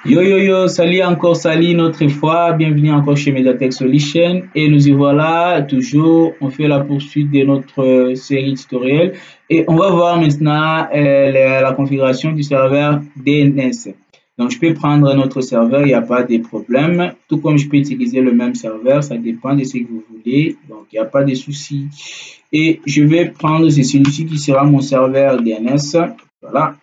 Yo yo yo, salut encore, salut une autre fois, bienvenue encore chez Mediatek Solution et nous y voilà, toujours, on fait la poursuite de notre série tutoriel et on va voir maintenant la configuration du serveur DNS. Donc je peux prendre notre serveur, il n'y a pas de problème, tout comme je peux utiliser le même serveur, ça dépend de ce que vous voulez, donc il n'y a pas de souci. Et je vais prendre celui-ci qui sera mon serveur DNS, voilà.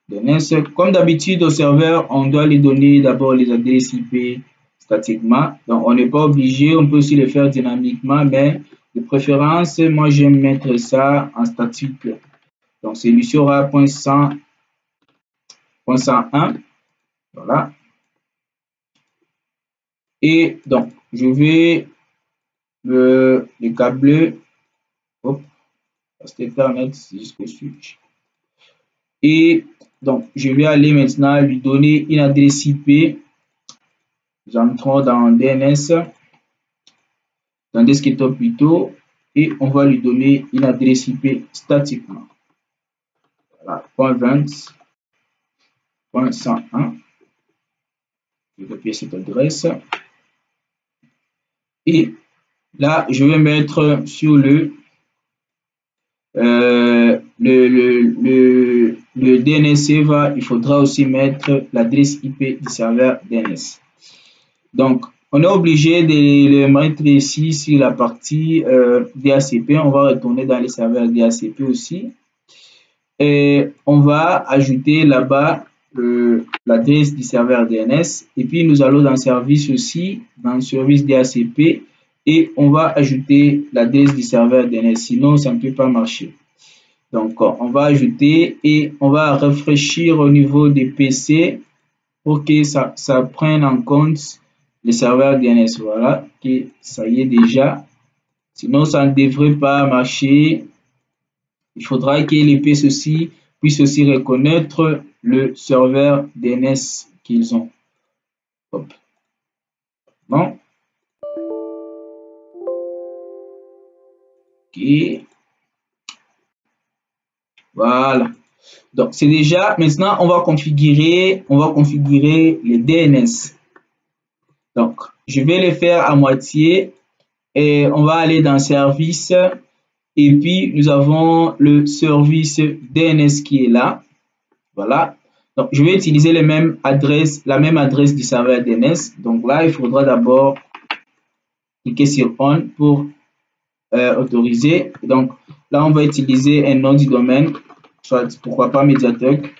DNS. Comme d'habitude au serveur, on doit lui donner d'abord les adresses IP statiquement. Donc on n'est pas obligé, on peut aussi le faire dynamiquement, mais de préférence, moi j'aime mettre ça en statique. Donc celui-ci aura .100, .101. Voilà. Et donc je vais le câbler. Hop, parce que Ethernet jusqu'au switch. Et donc, je vais aller maintenant lui donner une adresse IP. Nous entrons dans DNS, dans desktop plutôt, et on va lui donner une adresse IP statiquement. Voilà, .20, .101. Je vais copier cette adresse. Et là, je vais mettre sur le DNS server, il faudra aussi mettre l'adresse IP du serveur DNS. Donc, on est obligé de le mettre ici sur la partie DHCP. On va retourner dans les serveurs DHCP aussi. Et on va ajouter là-bas l'adresse du serveur DNS. Et puis, nous allons dans service aussi, dans le service DHCP. Et on va ajouter l'adresse du serveur DNS. Sinon, ça ne peut pas marcher. Donc, on va ajouter et on va rafraîchir au niveau des PC pour que ça prenne en compte le serveur DNS. Voilà, que ça y est déjà. Sinon, ça ne devrait pas marcher. Il faudra que les PC aussi puissent aussi reconnaître le serveur DNS qu'ils ont. Hop. Bon. Ok. Voilà. Donc, c'est déjà, maintenant, on va configurer les DNS. Donc, je vais le faire à moitié et on va aller dans service et puis nous avons le service DNS qui est là. Voilà. Donc, je vais utiliser la même adresse du serveur DNS. Donc là, il faudra d'abord cliquer sur On pour autoriser. Donc là, on va utiliser un nom du domaine, soit pourquoi pas Mediatek.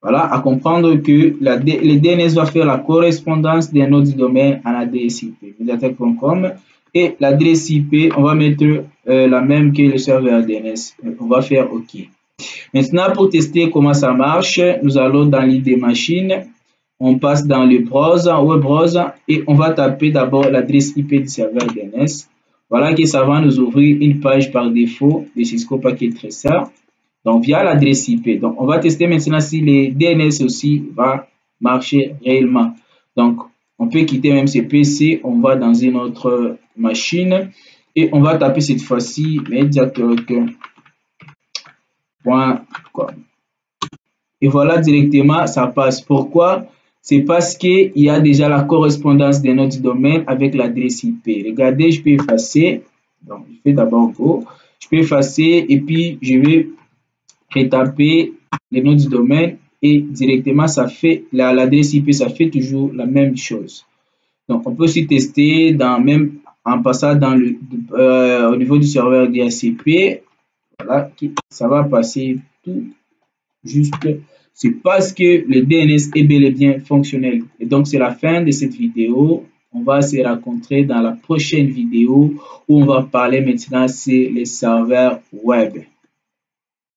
Voilà, à comprendre que le DNS va faire la correspondance des noms du domaine à l'adresse IP, mediatek.com, et l'adresse IP, on va mettre la même que le serveur DNS. On va faire OK. Maintenant, pour tester comment ça marche, nous allons dans l'ID machine, on passe dans le browser, web browser, et on va taper d'abord l'adresse IP du serveur DNS. Voilà que ça va nous ouvrir une page par défaut de Cisco Packet Tracer. Donc, via l'adresse IP. Donc, on va tester maintenant si les DNS aussi va marcher réellement. Donc, on peut quitter même ce PC. On va dans une autre machine et on va taper cette fois-ci mediatek.com. Et voilà, directement, ça passe. Pourquoi? C'est parce qu'il y a déjà la correspondance des noms du domaine avec l'adresse IP. Regardez, je peux effacer. Donc, je fais d'abord Go. Je peux effacer et puis je vais taper les noms du domaine et directement ça fait l'adresse IP, ça fait toujours la même chose. Donc on peut aussi tester en passant dans au niveau du serveur DHCP. Voilà, ça va passer tout juste. C'est parce que le DNS est bel et bien fonctionnel. Et donc c'est la fin de cette vidéo. On va se rencontrer dans la prochaine vidéo où on va parler maintenant sur les serveurs web.